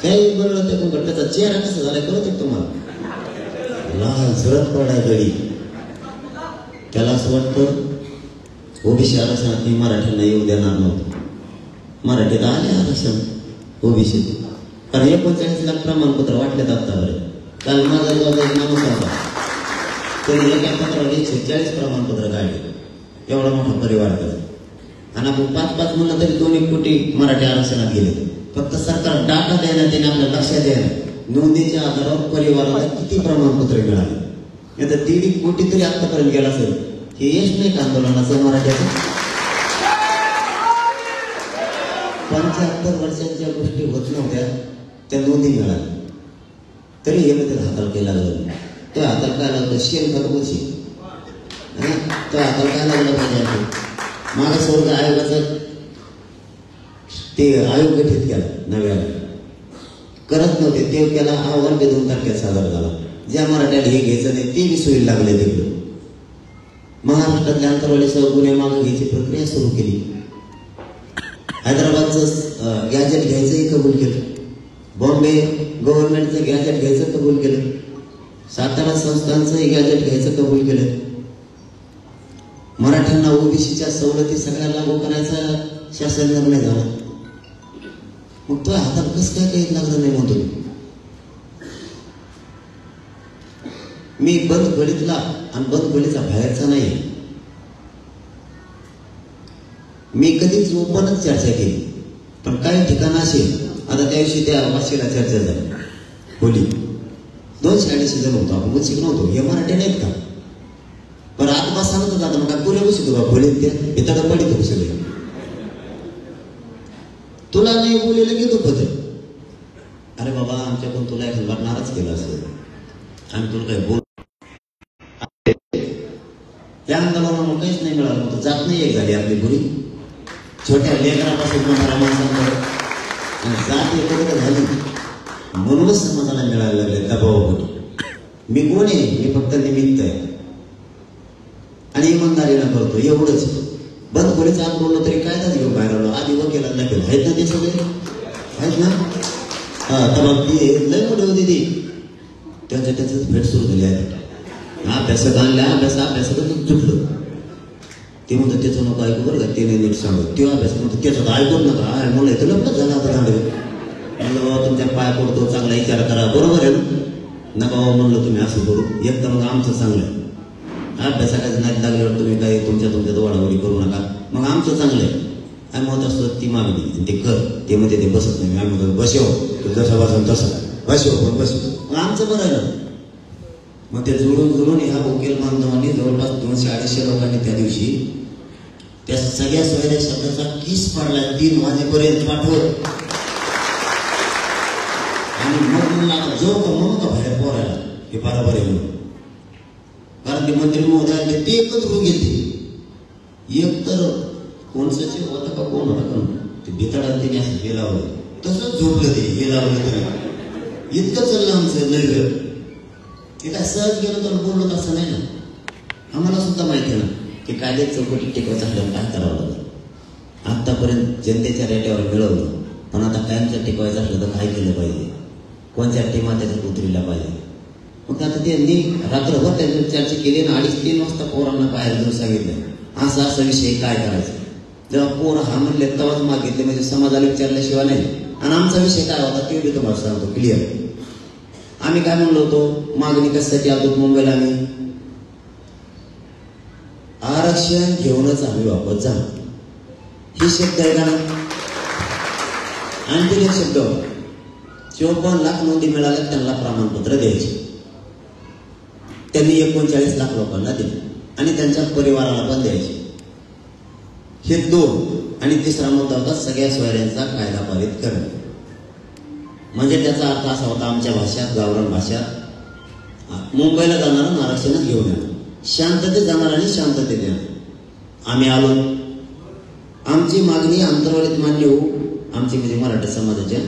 काही बनवलं ते पण त्याचा चेहरा कसा झालाय कळत तुम्हाला? लहान झरत पडाय गडी. त्याला असं वाटतं ओबीसी आरक्षणात मी मराठ्यांना येऊ देणार नव्हतं. मराठीत आले आरक्षण ओबीसी, कारण 39 लाख प्रमाणपत्र वाटलेत आतापर्यंत. काल माझा माणूस होता तरी एका पत्रावर 140 प्रमाणपत्र काढले. एवढा मोठा परिवार करतो आणि आपण 5-5 म्हणलं तरी 2-1 कोटी मराठी आरक्षणात गेले. फक्त सरकार डाटा द्यायला त्याने आपल्या लक्षात द्यायला नोंदीच्या आधारावर परिवाराला किती प्रमाणपत्र मिळाले. नाही तर 1.5 कोटी तरी आतापर्यंत गेला असेल. हे यश नाही का आंदोलनाचं मराठ्याचं? 75 वर्षांच्या ज्या गोष्टी होत नव्हत्या त्या नोंदी मिळाल्या. तरी हे त्याला हाताला काही लागलं. तो हाताला काय लागलं? शेण खतबोची. तो हाताला काय लागलं पाहिजे? मागासवर्ग आयोगाचं ते आयोग गठीत केला नव्याने, करत नव्हते ते केला. अहवाल 2 तारखेला सादर झाला. ज्या मराठ्याला हे घ्यायचं नाही ते विसरू लागले. तिकडे महाराष्ट्रातल्या आंतरवाली गुन्हे मागे घ्यायची प्रक्रिया सुरू केली. हैदराबादचं गॅजेट घ्यायचंही कबूल केलं. बॉम्बे गव्हर्नमेंटचं गॅजेट घ्यायचं कबूल केलं. सातारा संस्थांचंही गॅजेट घ्यायचं कबूल केलं. मराठ्यांना ओबीसीच्या सवलती सगळ्या लागू करायचा शासन निर्णय झाला. मग तो हातात कसं काय काही लागलं नाही म्हणतो मी. बंद गळीतला आणि बंद गळीचा बाहेरचा नाही. मी कधीच ओपनच चर्चा केली, पण काही ठिकाण असेल. आता त्या दिवशी त्या वाशीला चर्चा झाली. होली 280 जण होतो आपण, शिकलो होतो. हे मराठी नाहीत का? पण आत बसायला तर जातं मग काय पुरे बसतो का खोलीत? ते तडं पडित होते सगळे. तुला नाही बोललेलं की दुखत. अरे बाबा आमच्याकडून तुला एखादा नाराज केला असेल आणि तुला काही बोल त्या आंदोलनाला काहीच नाही मिळालं होतं. जात नाही एक झाली आपली बुरी. छोट्या लेकरापासून मोठ्या माणसांकडे जात एकत्र झाली म्हणूनच समाजाला मिळायला लागले दबावापोटी. मी कोण आहे? मी फक्त निमित्त आहे आणि इमानदारीला करतो एवढंच. बंद खोलीचा आत बोललो तरी काय त्याच घेऊन बाहेर आलो. आधी वकिलांना केलं आहेत ना ते सगळे आहेत ना. तर मग ती लय मोठे होती ती. त्याच भेट सुरू झाली आहे. अभ्यासात आणल्या अभ्यासातच चुकलं. ते म्हणतात त्याचं नको ऐकू बरं का, ते नाही नीट सांगत. ते अभ्यास म्हणतो त्याचं ऐकूच नका. म्हणलं तुला पण झालं आता झालं. म्हणलं बाबा तुमच्या पाय पडतो चांगला विचार करा. बरोबर आहे ना बाबा म्हणलं तुम्ही असं करू. एक तर मग आमचं चांगलं आहे. अभ्यासाकाच नाही लागल्यावर तुम्ही काही तुमच्या वडावडी करू नका. मग आमचं चांगलं आहे. आम्ही म्हणत असतो ती मागणी ते कर. ते मध्ये ते बसत नाही. आम्ही म्हणतो बसव तू जसं बसन तसं बसव पण बसव. मग आमचं बरं आहे ना. मग ते जुळून ह्या वकील बांधवांनी जवळपास 200-250 लोकांनी त्या दिवशी त्या सगळ्या सोयऱ्या शब्दाचा किस पाडला 3 वाजेपर्यंत पाठवत. आणि मग म्हणलं जो का मग का बाहेर पोरायला हे बरोबर आहे म्हणून. कारण ते मंत्री महोदय ते एकच होऊन गेले. एक तर कोण सचिव होता का कोण होता का ते भितडात त्याने असं हे लावलं तसंच झोपलं. ते हे लावलं तरी इतकं चाललं आमचं लढलं. ते काय सहज गेलं तर बोललो तसं नाही ना. आम्हाला सुद्धा माहिती आहे ना की कायदे चौकटी टिकवायचं आपल्याला काय करावं लागलं. आतापर्यंत जनतेच्या रेट्यावर मिळवलं, पण आता कायमचं टिकवायचं असलं तर काय केलं पाहिजे, कोणत्या टीमा त्याच्यात उतरल्या पाहिजे. मग आता त्यांनी रात्रभर त्यांच्यावर चर्चा केली ना. 2:30-3 वाजता पोरांना बाहेर जाऊन सांगितलं असा विषय काय करायचा. जेव्हा पोर हा म्हणले तेव्हाच मागितले, म्हणजे समाजाला विचारल्याशिवाय नाही. आणि आमचा विषय काय होता ते मी तुम्हाला सांगतो क्लिअर. आम्ही काय म्हणलो होतो, मागणी कशासाठी आलो मुंबईला? आम्ही आरक्षण घेऊनच आम्ही वापस जा. ही शब्द आहे का? आणखी एक शब्द 54 लाख नोंदी मिळाल्या त्यांना प्रमाणपत्र द्यायचे. त्यांनी 39 लाख लोकांना दिले आणि त्यांच्या परिवाराला पण द्यायचे. हे 2. आणि तिसरा मुद्दा होता सगळ्या सोयऱ्यांचा कायदा पारित करणे. म्हणजे त्याचा अर्थ असा होता आमच्या भाषेत गावरान भाषेत मुंबईला जाणारा आरक्षणच घेऊन येणार, शांततेत जाणार आणि शांततेत येणार. आम्ही आलो. आमची मागणी अंतर्वालीत मान्य होऊ. आमची म्हणजे मराठा समाजाच्या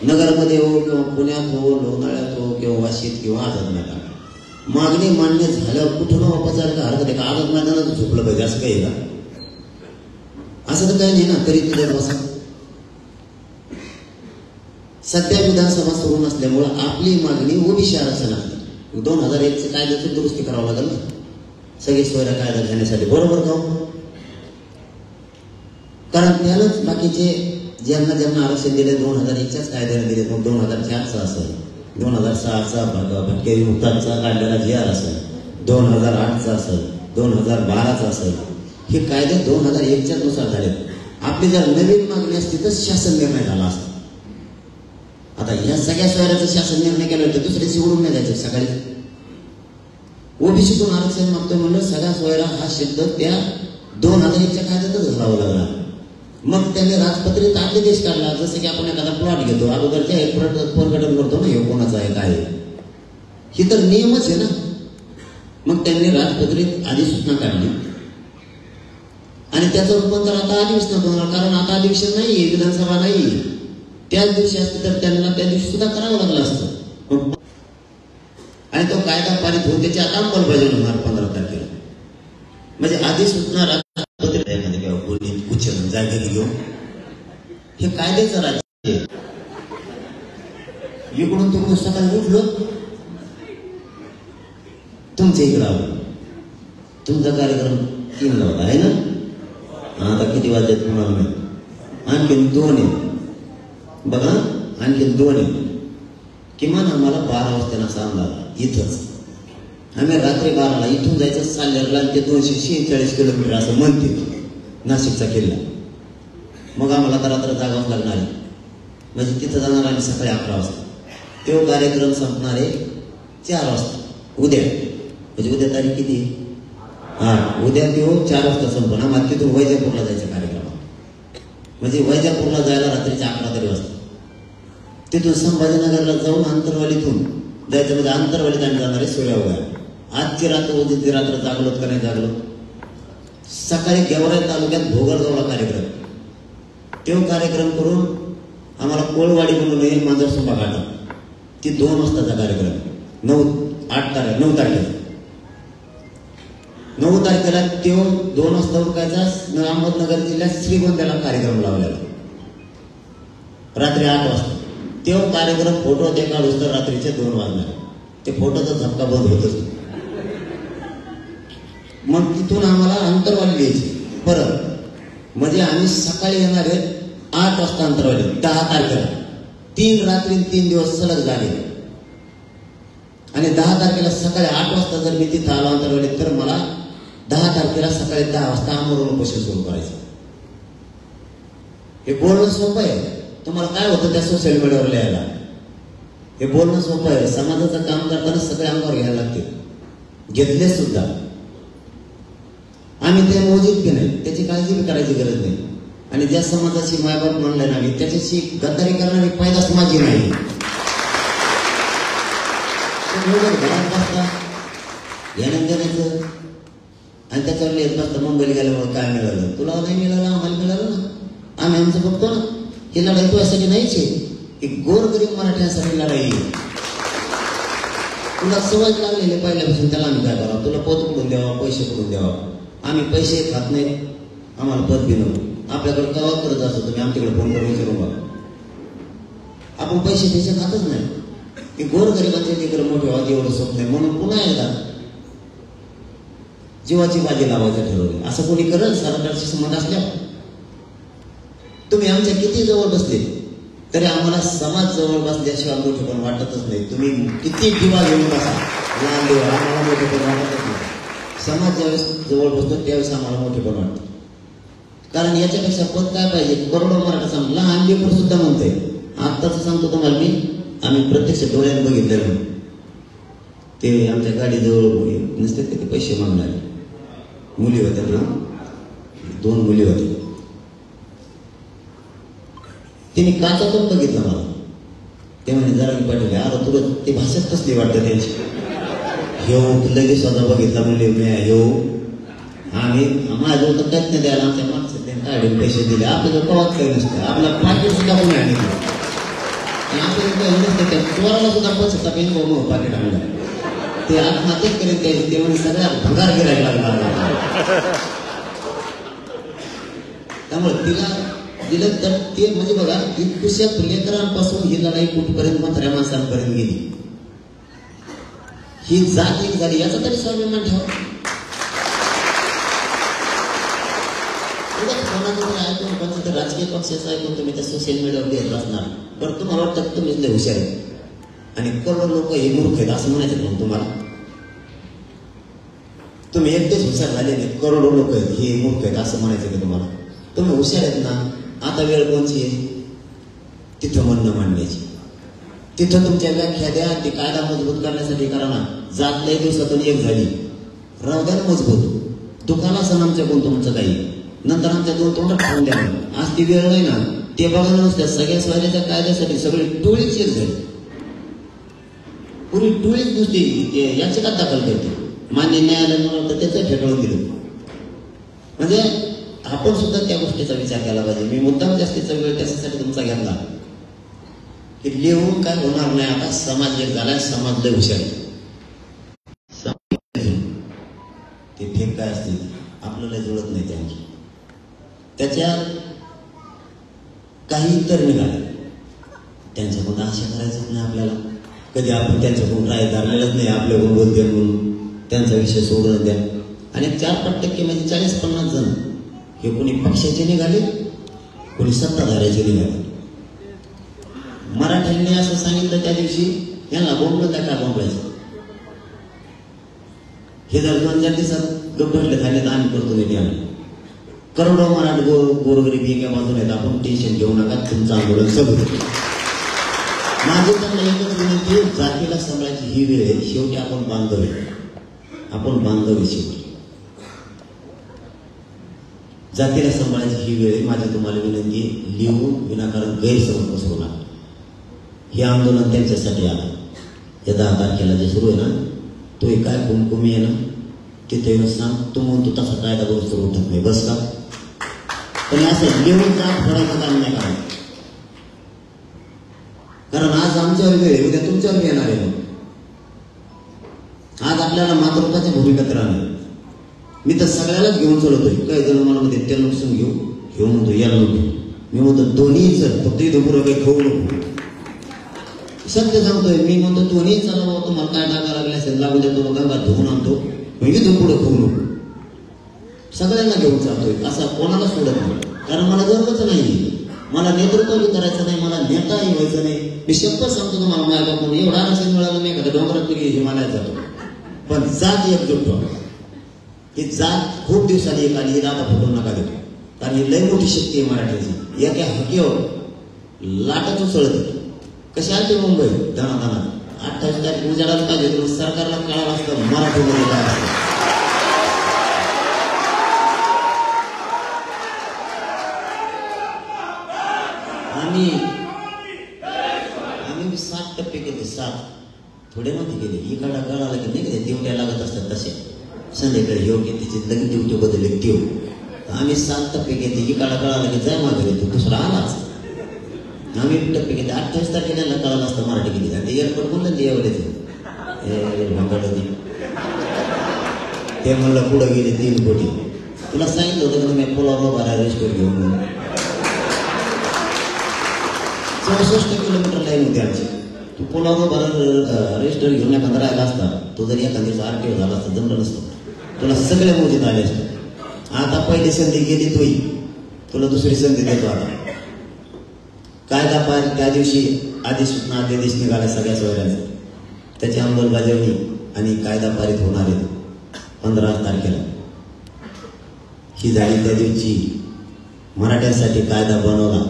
नगरमध्ये हो किंवा पुण्यात हो, लोणावळ्यात हो किंवा वाशीत किंवा आझाद मैदान, मागणी मान्य झाल्यावर कुठून वापस जायला का हरकत आहे का? आझाद मैदानात झोपलं पाहिजे असं काही आहे का? असं तर काही नाही ना. तरी तिथे बसा. सध्या विधानसभा सुरू नसल्यामुळं आपली मागणी ओबीसी आरक्षणातली 2001 कायद्याची दुरुस्ती करावं लागेल सगळी सोयरा कायदा घेण्यासाठी, बरोबर का? कारण त्यानंच बाकीचे ज्यांना ज्यांना आरक्षण दिले 2001च्याच कायद्याने दिले, मग 2004चा असेल, 2006चा भटके मुक्तांचा काढलेला GR असेल, 2008चा असेल, 2012चा असेल, हे कायदे 2001च्याच नुसार झाले. आपली जर नवीन मागणी असती तर शासन निर्णय झाला असता. आता या सगळ्या सोयऱ्याचा शासन निर्णय केला तर दुसऱ्या शिवडून नाही जायचं. सकाळी ओबीसीतून आरक्षण मागतोय म्हणलं सगळ्या सोयरा हा शब्द त्या 2001च्या कायद्यातच घालावा लागला. मग त्यांनी राजपत्रित आपले देश काढला. जसं की आपण एखादा प्लॉट घेतो, अगोदरच्या एक प्रकटन करतो ना, हे कोणाचा आहे काय, ही तर नियमच आहे ना. मग त्यांनी राजपत्रित अधिसूचना काढली आणि त्याचं रूपांतर आता अधिवेशनात होणार. कारण आता अधिवेशन नाही, विधानसभा नाही. त्याच दिवशी असते तर त्यांना त्या दिवशी सुद्धा करावं लागलं असतं. आणि तो कायदा पारित होऊन त्याची आता अंमलबजावणी होणार 15 तारखेला. म्हणजे अधिसूचना राजपत्रित किंवा बोलणी उच्चारण जागेत घेऊन हे कायद्याचं राज्य. इकडून तिकडून सकाळी उठलो, तुमच्या इकडं आलो, तुमचा कार्यक्रम 3ला होता आहे ना. आता किती वाजले तुम्हाला माहिती? आणखीन 2 आहे बघा, आणखीन 2 आहे. किमान आम्हाला 12 वाजता असा अंदाज इथंच. आम्ही रात्री 12ला इथून जायचं साल्हेरला, ते 246 किलोमीटर असं म्हणते नाशिकचा किल्ला. मग आम्हाला तर रात्र जागावंच लागणार आहे. म्हणजे तिथं जाणार आम्ही सकाळी 11 वाजता. तो कार्यक्रम संपणार आहे 4 वाजता उद्या. म्हणजे उद्या तारीख किती? 8. उद्या तो 4 वाजता संपणार. मग तिथून वैजापूरला जायचं कार्यक्रम. म्हणजे वैजापूरला जायला रात्रीच्या 11 तरी वाजता. तिथून संभाजीनगरला जाऊन आंतरवालीतून जायचं. म्हणजे आंतरवालीत आम्ही जाणार आहे 16 वगैरे. आजची रात्र उद्याची रात्र जागलोत का नाही जागलो. सकाळी गेवराई तालुक्यात भोगरगावला कार्यक्रम. तो कार्यक्रम करून आम्हाला कोळवाडी म्हणून येईल मांजरसुंबा घाटा. ती 2 वाजताचा कार्यक्रम. 9 तारखेला 9 तारखेला तो 2 वाजता उरकायचा. अहमदनगर जिल्ह्यात श्रीगोंद्याला कार्यक्रम लावलेला रात्री 8 वाजता. तो कार्यक्रम फोटो ते काढूस तर रात्रीचे 2 वाजणार. ते फोटोचा झपका बंद होतच. मग तिथून आम्हाला अंतरवाली द्यायची परत. म्हणजे आम्ही सकाळी येणार आहे 8 वाजता अंतरवाली 10 तारखेला. 3 रात्री 3 दिवस सलग झाले. आणि 10 तारखेला सकाळी 8 वाजता जर मी तिथं आलो अंतरवाली तर मला 10 तारखेला सकाळी 10 वाजता आमरण उपोषण सुरू करायचं. हे बोलणं सोपं आहे. तुम्हाला काय होतं त्या सोशल मीडियावर लिहायला? हे बोलणं सोपं आहे. समाजाचं काम करताना सगळे अंगावर घ्यायला लागते. घेतले सुद्धा. आम्ही ते मोजीत की नाही त्याची काळजी बी करायची गरज नाही. आणि ज्या समाजाची मायबाप म्हणले नाही त्याच्याशी गद्दारी करणारी पैदास माझी नाही. घरात बसता घेण्या देण्याचं आणि त्याच्यावर लिहित बसता मुंबईला गेल्यामुळे काय मिळालं, तुला नाही मिळालं, आम्हाला मिळालं ना. आम्ही आमचं बघतो ना. ही लढाई तुझ्यासाठी नाहीच आहे. ही गोरगरीब मराठ्यांसाठी लढाई. तुला सवय लागलेली पहिल्यापासून, त्याला आम्ही काय करावं? तुला पद कुठून द्यावा, पैसे कुठून द्यावा? आम्ही पैसे खात नाही, आम्हाला पद बी नको. आपल्याकडे कवा करत असतो तुम्ही आमच्याकडे फोन करून विचारू बघा. आपण पैसे खातच नाही. की गोरगरिबांचे लेकर मोठे व्हावं एवढं स्वप्न आहे. म्हणून पुन्हा एकदा जीवाची बाजी लावायचं ठरवलं. असं कोणी करेल सरकारशी संबंध असल्यावर? तुम्ही आमच्या किती जवळ बसले तरी आम्हाला समाज जवळ बसल्याशिवाय मोठेपण वाटतच नाही. तुम्ही किती दिवा घेऊन बसा, लहान दिवा, आम्हाला मोठेपण वाटतच नाही. समाज ज्यावेळेस जवळ बसतो त्यावेळेस आम्हाला मोठेपण वाटतं. कारण याच्यापेक्षा पद काय पाहिजे? करोडो मराठा समाज, लहान लेकर सुद्धा म्हणतोय. आत्ताच सांगतो तुम्हाला मी, आम्ही प्रत्यक्ष डोळ्यात बघितलेलं. ते आमच्या गाडीजवळ नसते ते पैसे मागणारे मुली होत्या ना, 2 मुली होत्या. तिने काचातून बघितलं मला. ते म्हणे जरा की पाठवले. अरे तुला ती भाषाच कसली वाटतं त्यांची. येऊ लगेच स्वतः बघितला म्हणले मी येऊ. आम्ही माझ्याजवळ तर काहीच नाही द्यायला. आमच्या माणसं त्यांनी काढून पैसे दिले. आपल्याजवळ कवाच काही नसतं. आपला पाकिट सुद्धा कोणी आणलं. चोराला सुद्धा पचता पेन पाकिट आणलं ते आत्महत्याच करीत ते म्हणजे सगळ्या भंगार गिरायला लागला त्यामुळे तिला दिलं तर ते म्हणजे बघा इतकुशा प्रियकरांपासून ही लढाई कुठपर्यंत म्हाताऱ्या माणसांपर्यंत गेली ही जात एक झाली याचा तरी स्वाभिमान ठेवा कोणाचं तरी ऐकून कोणतं तरी राजकीय पक्षाचं ऐकून तुम्ही त्या सोशल मीडियावर देत असणार बरं तुम्हाला वाटतं तुम्हीच लय हुशार आहे आणि करोडो लोक हे मूर्ख आहेत असं म्हणायचं मग तुम्हाला तुम्ही एकटेच हुशार झाले नाही करोडो लोक आहेत हे मूर्ख आहेत असं म्हणायचं की तुम्हाला तुम्ही हुशार आहेत ना आता वेळ कोणची आहे तिथं म्हणणं मांडण्याची तिथं तुमच्या व्याख्या द्या ती कायदा मजबूत करण्यासाठी करा ना जात लय दिवसातून एक झाली राहू द्या ना मजबूत दुखाला असं आमच्याकडून तुमचं काही नंतर आमच्या दोन तोंडात खाऊन द्या आज ती वेळ नाही ना ते बघायला नसत्या सगळ्या स्वाऱ्याच्या कायद्यासाठी सगळी टोळीच एक झाली पुरी टोळीच नुसती याचिका दाखल करते मान्य न्यायालयानं तर त्याचं फेटाळून दिलं म्हणजे आपण सुद्धा त्या गोष्टीचा विचार केला पाहिजे मी मुद्दाम जास्तीचा वेळ त्याच्यासाठी तुमचा घेतला की लिहून काय होणार नाही आता समाज एक झालाय समाज लय हुशार ते फेक काय असते आपल्याला जुळत नाही त्यांची त्याच्यात काही तर निघाले त्यांच्याकडून आशा करायचं नाही आपल्याला कधी आपण त्यांच्याकडून राय धरलेलंच नाही आपल्याकडून बोलते म्हणून त्यांचा विषय सोडून द्या आणि 4-5% म्हणजे 40-50 जण हे कोणी पक्षाचे निघाले कोणी सत्ताधाऱ्याचे निघाले मराठ्यांनी असं सांगितलं त्या दिवशी यांना बोंबलं त्या काय बोंबायचं हे जर 2-4 दिवसात गप्पटले झाले तर आम्ही करतो नाही आम्ही करोडो मराठी गोरगरीब एका बाजूला आहेत आपण टेन्शन घेऊ नका तुमचं आंदोलन सगळं माझी त्यांना एकच विनंती जातीला सांभाळायची ही वेळ आहे शेवटी आपण बांधवी शेवटी जातीला सांभाळायची ही वेळ आहे माझी तुम्हाला विनंती लिहून विनाकारण गैरसमज पसरू नका हे आंदोलन त्यांच्यासाठी आलं या 10 तारखेला जे सुरू आहे ना तो काय कुमकुमी आहे ना तिथे येऊन सांग तू म्हणतो तसा कायदा बरोबर सुरू उठत नाही बस का पण असं लिहून जात फोडायचं काम नाही करायचं कारण आज आमच्यावर वेळ उद्या तुमच्यावर येणार आहे आज आपल्याला मातृत्वाच्या भूमिकेत राहणार मी तर सगळ्यालाच घेऊन चढवतोय काही जण मला मध्ये तेल नुकसून घेऊ म्हणतो याला नको मी म्हणतो दोन्ही चल फक्त इथं पुरं काही खाऊ नको सत्य सांगतोय मी म्हणतो दोन्ही चालवा तुम्हाला काय टाका लागले असेल लागू देतो गंगा धुवून आणतो इथून पुढे खाऊ नको सगळ्यांना घेऊन चालतोय असा कोणाला सोडत नाही कारण मला गर्वच नाही मला नेतृत्व करायचं नाही मला नेताही व्हायचं नाही मी शपथ सांगतो तुम्हाला माझ्या बापून एवढा आरक्षण मिळालं नाही एखाद्या डोंगरात तरी हिमालयात जातो पण जात एकजूट ठेवा ही जात खूप दिवसांनी एक आली ही दादा फुटून नका देतो कारण ही लय मोठी शक्ती आहे मराठीची एका हकीवर लाटच उसळते कशी आली मुंबई दाना 28 तारीख उजाडायला पाहिजे सरकारला कळावं असतं मराठीमध्ये काय असतं आम्ही 7% केले 7 थोडे मध्ये गेले ही काढा कळाला की नाही का ड्युट्या लागत असतात तसे संध्याकाळी योग्य तिची लगेच ड्युटी बदलली देऊ आम्ही 7% घेते ही काढा कळाला की जाय मागे तू दुसरा आलाच आम्ही 2% घेते 28 तारखेला कळालं असतं मराठी किती आणि एअरपोर्ट म्हणलं ते एवढेच ते म्हणलं पुढे गेले 3 कोटी तुला सांगितलं होतं का मी पुलावर बारा रजिस्टर घेऊन म्हणून 64 किलोमीटर लाईन होती आमची तू पुलावर बारा रजिस्टर घेऊन एखादा राहिला असता तो जरी एखाद्या दिवस RTO झाला असता जमलं नसतं तुला सगळ्या मोदीत आले असते आता पहिली संधी गेली तोही तुला दुसरी संधी देतो आता कायदा पार त्या दिवशी अधिसूचना आदेश निघाला सगळ्या सोयऱ्यांचा त्याची अंमलबजावणी आणि कायदा पारित होणार आहे 15 तारखेला ही झाली त्या दिवशी मराठ्यांसाठी कायदा बनवला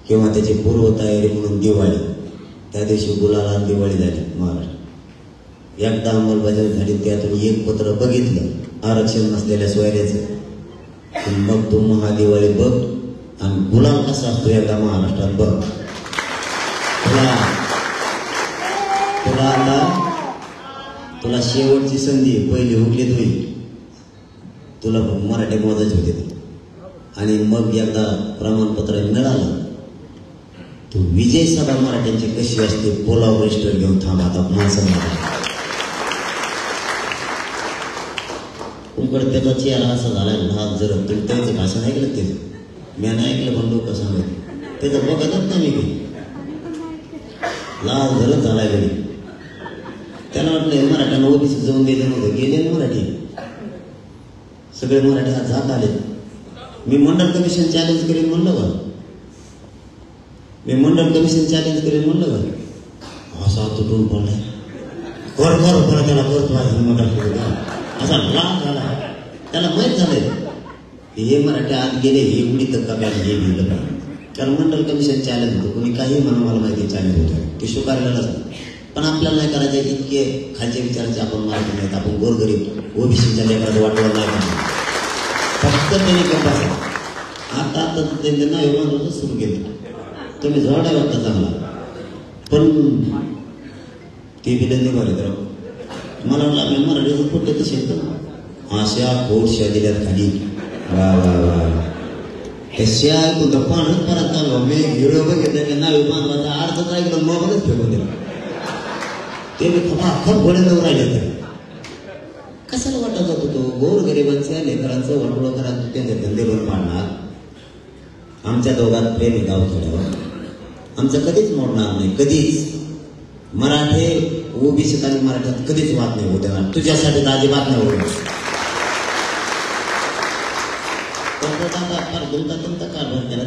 किंवा त्याची पूर्वतयारी म्हणून दिवाळी त्या दिवशी गुलाला दिवाळी झाली महाराष्ट्र एकदा अंमलबजावणी झाली त्यातून एक पत्र बघितलं आरक्षण नसलेल्या सोयऱ्याचं मग तू महादिवाळी बघ आणि गुलाल कसा असतो एकदा महाराष्ट्रात बघ तुला शेवटची संधी पहिली हुकलीत होईल तुला मराठी मोजायचे होते आणि मग एकदा प्रमाणपत्र मिळालं तो विजय सभा मराठ्यांची कशी असते पोलाव रजिस्टर घेऊन थांबा आता माणसं उघड त्याचा चेहरा असा झाला लाल जर तुमचं भाषण ऐकलं ते मी नाही ऐकलं पण लोक सांगत त्याचं बघतच नाही मी लाल जरच झाला घरी त्याला वाटलं मराठ्यांना ओबीसी जाऊन गेले नव्हते गेले ना मराठी सगळे मराठी आज जात आले मी मंडळ कमिशन चॅलेंज करेन म्हणलं का मी मंडळ कमिशन चॅलेंज करेन म्हणलं का असा तुटून पडलाय कर कर कर त्याला करतो असा लाल झाला त्याला माहीत झालंय हे मराठी आत गेले हे उडी तर कप्यात हे गेलं कारण मंडळ कमिशन चॅलेंज होतं कोणी काही म्हणून मला माहिती चॅलेंज होतं ते स्वीकारलेलं असतं पण आपल्याला नाही करायचं इतके खालचे विचारांचे आपण मराठी नाहीत आपण गोरगरीब ओबीसीच्या लेकराचं वाटवलं नाही करणार फक्त त्यांनी केलं आता त्यांनी नाव मानवाचं सुरू केलं तुम्ही जवळ आहे वाटतं चांगला पण ते दिलं नाही बरं तर मला वाटलं आपल्या मराठीचं कुठे तसे अशा खोटशा दिल्यात खाली वा वा वा त्या ऐकून तर पाणच परत चालू मी व्हिडिओ बघितलं की नाव मानवाचा अर्धच ऐकलं मोबाईलच फेकून दिला ते मी खप घोड्याजवळ राहिले तर कशाला वाटत होतो तो गोरगरिबांच्या लेकरांचं वाटोळं करा त्यांचे धंदे बंद पाडणार आमच्या दोघात प्रेम आहे गावखेड्यावर आमचं कधीच मोडणार नाही कधीच मराठे ओबीसीत आणि मराठ्यात कधीच वाद नाही होत येणार तुझ्यासाठी तर अजिबात नाही होणार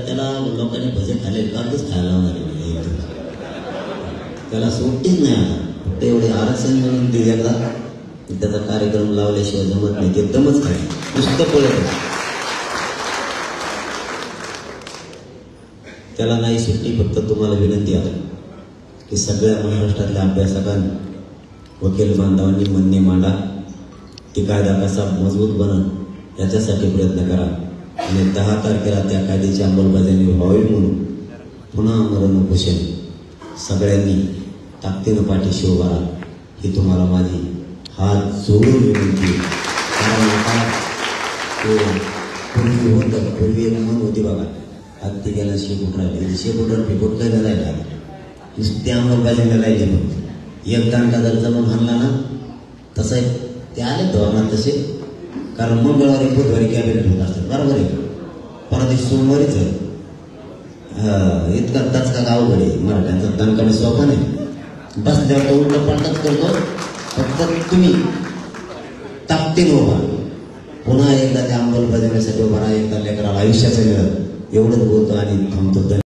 त्याला लोकांनी भजे खाल्ले कागदच खायला लावणार त्याला सोडतीच नाही आता एवढे आरक्षण मिळून दिले एकदा त्याचा कार्यक्रम लावल्याशिवाय जमत नाही ते दमच खाय नुसतं पळत त्याला नाही सुट्टी फक्त तुम्हाला विनंती आहे की सगळ्या महाराष्ट्रातल्या अभ्यासकांनी वकील बांधवांनी म्हणणे मांडा की कायदा कसा मजबूत बनन याच्यासाठी प्रयत्न करा आणि 10 तारखेला त्या कायद्याची अंमलबजावणी व्हावी म्हणून पुन्हा मरण उपोषण सगळ्यांनी ताकदीनं पाठीशी उभा राहा ही तुम्हाला माझी हात जोडून विनंती कारण आता पूर्वी होतं पूर्वी एक मन होती बघा अगदी गेला शेपूट राहिले शेपूटर पिपूट काही नाही राहिला नुसते अंमलबजावणी राहिले मग एक दांडा जर जमून हाणला ना तसं ते आले धोरणात तसे कारण मंगळवारी बुधवारी कॅबिनेट होत असतात बरोबर आहे परदेश सोमवारीच आहे इतका दचका गाव घडे मराठ्यांचा दणकाने सोपा नाही बसल्यावर तो उलट पालटच करतो फक्त तुम्ही ताकदीनं उभा पुन्हा एकदा त्या अंमलबजावणीसाठी उभा राहा एकदा लेकराला आयुष्याचं मिळत एवढंच बोलतो आणि थांबतो.